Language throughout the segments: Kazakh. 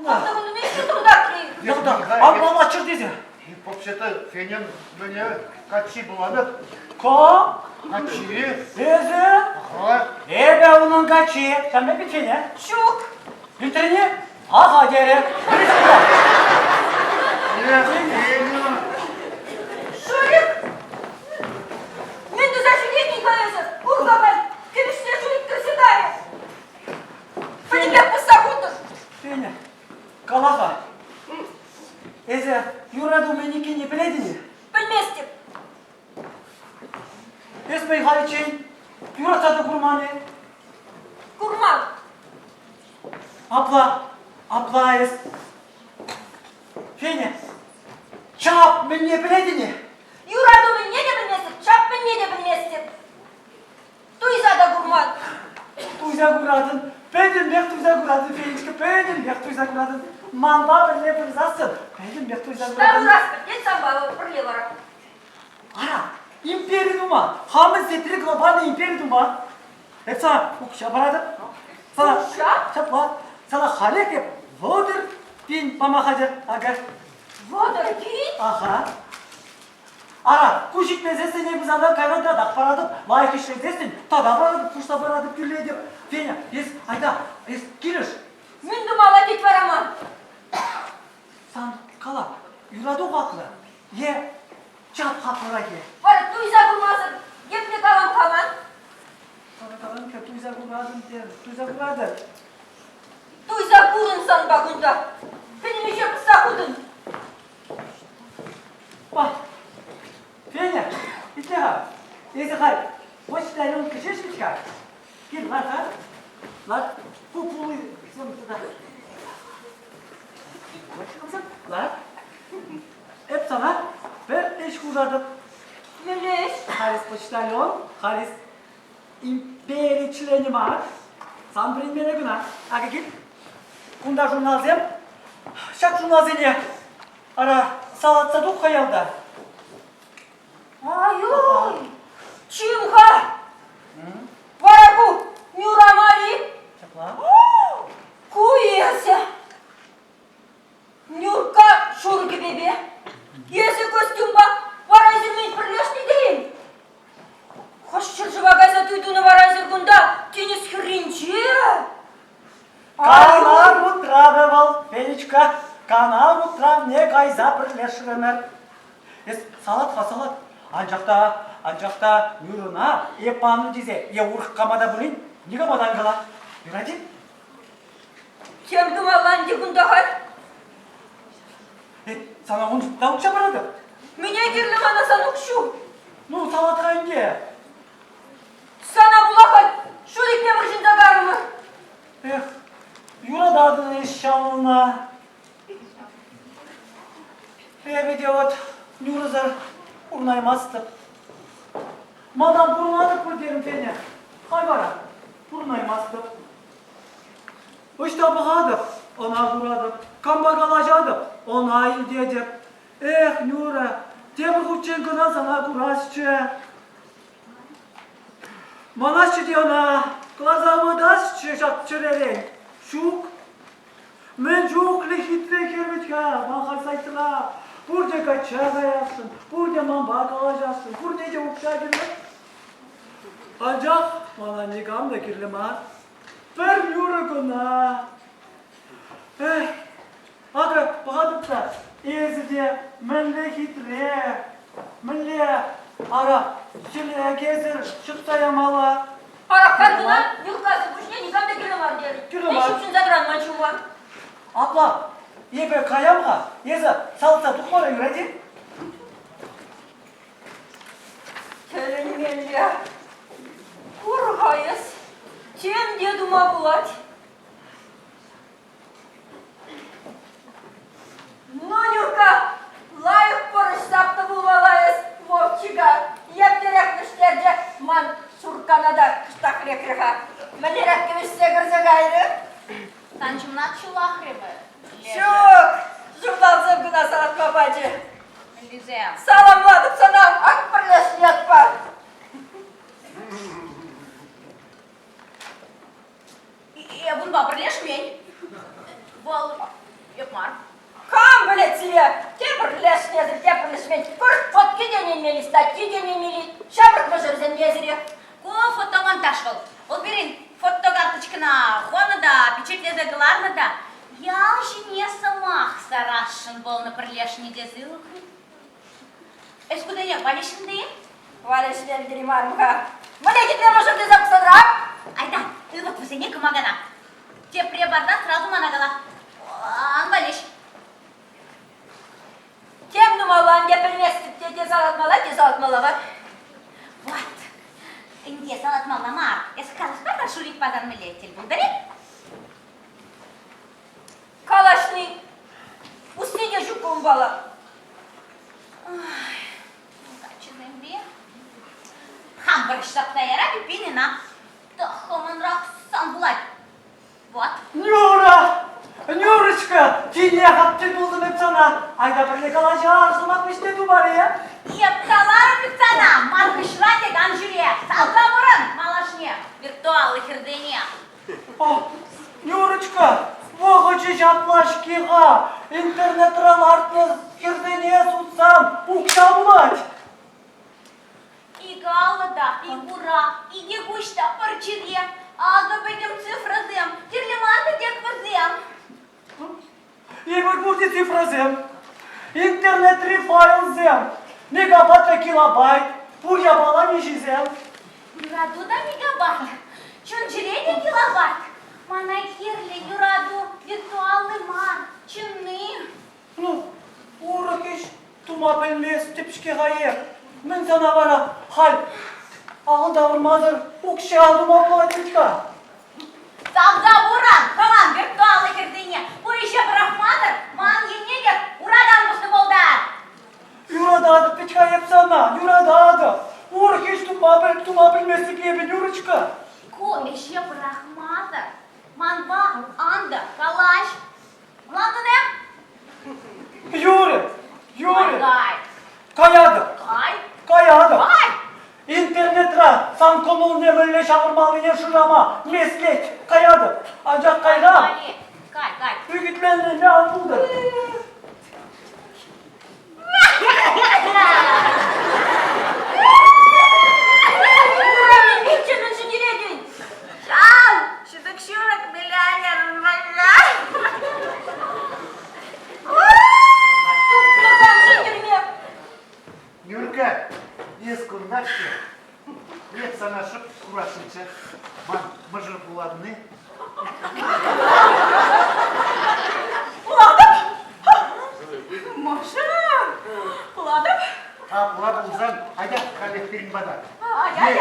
Ақтығын несі тұрдақ Яқта, аббал açır dedi. Вообще-то, Фенин мне качи буладып. Ko? Качи. Ezi? Ага. Be onun kaçı. Sen ne bitene? Шук. Bitirini? Aha geri. Фенин. Шурик. Мен дұзашыгетний қайызы. Ұрғамен. Кемішіне Шурик тұрсыдайы. Фенебек бұса құтыр. Fene. Kalaha. Ezi, yuradı meniki ne biledini? Білместіп. Esmey haliçin. Yuratadı kurmanı. Құрман. Abla es. Fene. Çap men ne biledini? Юрадымын не де білместіп, чаппын не де білместіп. Туйса да құрман. Tuyza kuradın. Benim bek tuyza kuradın. Fenişki benim bek tuyza kuradın. Manda birle bir zasın. Benim bek tuyza Та kuradın. ұраспын, кет самбалы бірле бара. Ara. İmperiuma. Hamız setiri globalde imperiuma. Hep sana ukuşa baradım. Sana. Ukuşa? Çapla. Sana halek hep. Vodur. Bin mama hacer. Aga. Водор кейін. Aha. Ara. Kuş itmezse ne biz adam kaynadı da paradım. Layık işletesin. Tada baradım. Kuşta baradım. Gülle edip. Fena. Es. Ayda. Es. Giriş. Мен думала кет бараман. Sen kala. Yuradı haklı. Ye. Çap haklıra ye. Бара туйса құрмасын. Епне калам каман. Sana kalan ki tuyza kuradın der. Tuyza kuradın. Туйса курынсан багунда. Пенемеше қыса құдын. Bak. Fena. İşte ha. Ezi hay. Boşlarım kışış mı çıkar? Gel lan ha. Lan. Bu pulu. Sen burada. Başımızın. Lan. Hep sana. Ver eş kurardım. Мелеш. Haris Poçtalyon. Haris. İmperi çileni var. Sen bilinmene günah. Hadi git. Kunda jurnalzem. Şak jurnalzeni. Ara. Salat saduk hayalda. Ай-ой. Чимха. Варагу. Нюрамали. Çapla. Куеся. Нюрка шурги бебе. Есі костюмба. Варайзермен бірлешні дейін. Хош жыва газа туйдуны варайзер күнда. Тенес хринче. Канал утравы был, Фенечка. Канал утрав не кайза бірлешірімір. Ес, салат. Анжақта нүріна, епаның дезе, урық қамада бұлын, неге мадан қала? Юради? Кем думалан дегунда хат. Sana onu davukça baradı. Меня керлі манасан ұқшу. Ну, салатқа инге. Сана бұлақат. Шурик не мұршында қарымы. Юрададың eşyalına. Bebe от Nuruzar urnaymazdı. Madam burnadık mı derim Fene. Hay bara, burnaymazdı. İşte bağadık, ona vuradık. Kambagalacadık, ona il dedik. Nura, temir uçen gına sana kurasçı. Manasçı diyona, glazamı daşçı şapçırerin. Şuk. Men çok lehitre kermetka, man kalsaytıla. Burada kaçacaksın, burada man bakalacaksın, burada nece uçağa girmek. Ancak bana ne gam da kirlema. Ver yürügüne. Aga bahadık da, ezide, men lehitre, men ara, şile gezir, çıkta yamala. Ара кардына Нюркасы бұшне никам да керлі мар дері. Керлі Мен мар. шүпшін задыран манчуға. Abla, ebe kayamga, ezi salsa tukmara yüredi. Келінмелі. Құрғайыз. Тем дедума бұлад. Ну, Нюрка, лайық бұрыш сапты бұлмалайыз. Вовчиға. Ептерек мүштерде ман сурканада кыштақ рекреха. Мәлерек кемішсе кірсе ғайры. Танчымнат шулахребы. Шук! Журналзым гына салат бабачы. Лизем. Саламладым санам, ак бірлешін ятпа. Бұнба бірлешмей. Бұл Yapmar. Кам білет себе, тепірлешмен, көріп фотки денемели, статки денемели, шабрық бұжырзен езіре. Ко фотомонтаж был. Ол берин фотокарточкана, хоны да, печатлезе гларны да. Я жіне самах сарашын бол на прилешні дезылық. Эс куда я, валешінде? Валешлен деремармға. Міне кеткен мұжырды запсадырап. Айда, вот вызыне кымагана. Те пребарда сразу манагала. Анбалеш. Кем нумалан кепілместік те тез алатмалаға. Вот. Инде салатмалла мар. Эс калышпарда шурик пазан милетел булдари? Калашный. Устыге жукум бала. Удачный бе. Хамбар штаптайара пипинина. Тахоманрак санбулать. Вот. Нюра! Нюрочка! Тине хаттен buldum hep sana. Ayda birlik alacağı arzumak işte bu bari ya. Епталар пицана, маркышрате ганжире, салгамурын, малашне, виртуалы хердене. Oh, Нюрочка! Вогочи жаплашкиға, интернетран артны хердене сутсам, укша булать. И галада, и гура, и дегушта, парчире, ага бедем цифразем, тирлемарда дек вазем. Ебір бұрды цифразем, интернет файлзем, мегабайт килобайт, бұл ябала нешізем. Юраду да мегабайт, чунчирене килобайт. Мана херле юраду, виртуалы ман, чынны. Ну, уры кеш, тума білмес тепшке ғайыр. Мен sana бара, хал, ағылда ұрмадыр, ұқшы алдыма болатынка. Салгамуран, хаман, виртуалы хердене, bu işe bırakmadır, man yenegek, uradan buslu bolдар. Юрада печка епсана, юрада. Уры кеш тума білмесік ебін, Юрочка. Ко işe bırakmadır, man va, anda, kalaş. Ulandı ne? Юры, Gay, каяды, gay, каяды. gay. İnternetра, сан коммуне мүлле шағырмалыне шырама, меслет, каяды. Аncak кайрам, Gay. үгітменіне албылды. Урамен бейченін жүгередін. Шал, şudak şurak bilaner valla. Туптан жендірме. Нюрка, ес күндашты. Леп санашып құрашынша. Мұжыр бұладыны. Уладым. Маша. Уладым. Бұлады ұлзан, айда қалектерін бада. Ай.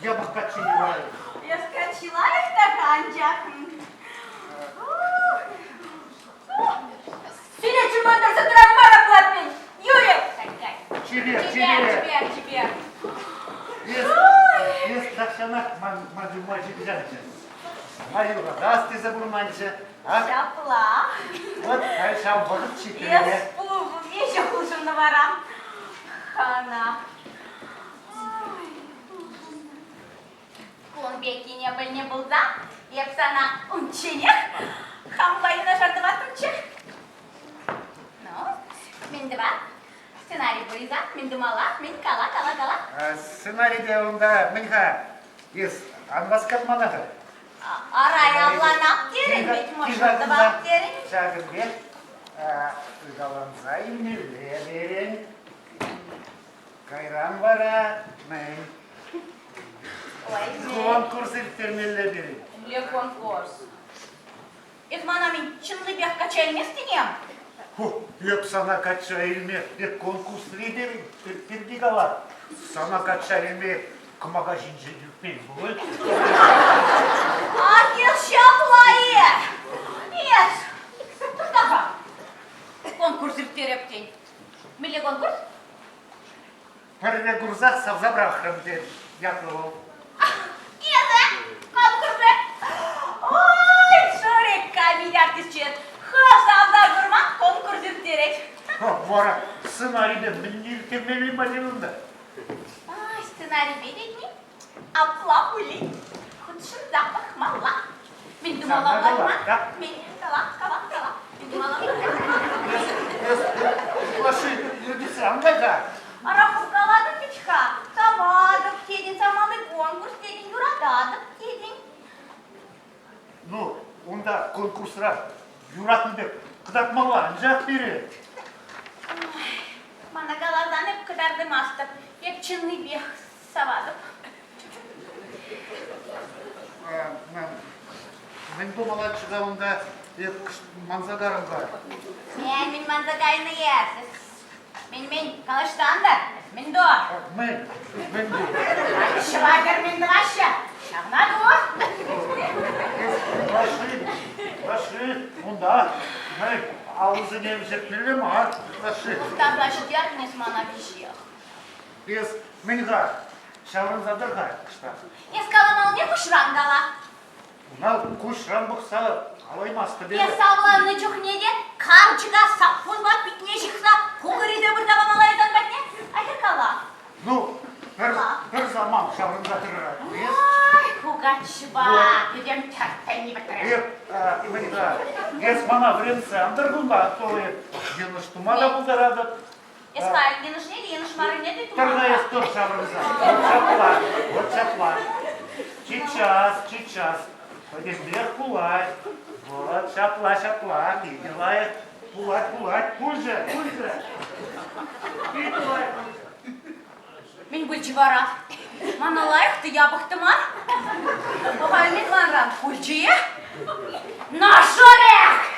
Я баққатшы юрайы. Я скочила их так, Анча. Сине чумандырсы тұрам мара платмен. Юрий. Гай. Чебер. Ес тақшанақ мажу жанчы. Аюға, дас тезі бұрманчы. Шапла. Вот, айшам бұғып чекере. Ес пулу, еще хуже наварам. Хана. Конбекине был не был за, епсана умчене. Хамбайна жартыва тумче. Ну, мендева. Сценарий буриза, мендемала, мен кала. Сценарийде онда мінға ес анваскат манағы. Арай абланап терен, бет мошырдыбап терен. Шағырбек, ұйғаланса емнеле берен. Кайран бара, мен. Ой, Конкурс илтермеле берен. не конкурс. Ez mana min çınlı bir kaçayım isteyeyim. Hep sana kaçayım, bir konkurs lideri, bir digalar. Sana kaçayım, kumaga jince yükmeyin bu. Akil şaplayı. Yes. Daha. Konkurs ilterepten. Milli konkurs? Parine gurzak savza bırakırım der, yaklığı. Еді, конкурсы. Ой, шорекка, миллиард исчез. Хасавда гурман конкурс ilterek. Vara, ssenaride iltermeli malinunda. Ай, сценарий бередни. Апла пули. Худшын запах мала. Мен думала Сама барма. кала, да? Мен кала. Мен думала Юратынбек, кыдатмала, анжақ бері. Мана галардан hep кыдардым астып, hep чынный бех савадып. Мен думала чыгауында манзадарым бар. Мен манзагайны ерсіз. Мен калыштандар, мен до. Мен де. Шывагер мен дығашы. Шағна до. Раши, онда. Мен ауызы немжетмелі ма? Раши. Таблашы дернес мана бішех. Без менға, шаврынзадырға, қышта. Ескаламал не кушран дала? Унал кушран бұқса, алаймасты беді. Есавланы жүхнеде қарчыға саппулға бітне жықса, қоғыриде бір табамалайдан бәтне? Айтыр кала. Ну, бір заман шаврынзадырға. Ой, хугачыба, өдем тәрттәйні бітірі. Менға, ес мана вренце андырғынға, то еныш тумада бұлдарадып. Ескай, не нужне ли, еныш мары не ды Тогда я что шаврынза. Вот чапла. Сейчас. Пойдем вверх пулать. Вот, шапла. И делает пулать. Пульже. И пулать. Мен бүлчі бара. Мана лайықты ябықтымар. Оға мен ванрам бүлчі. Нашорек!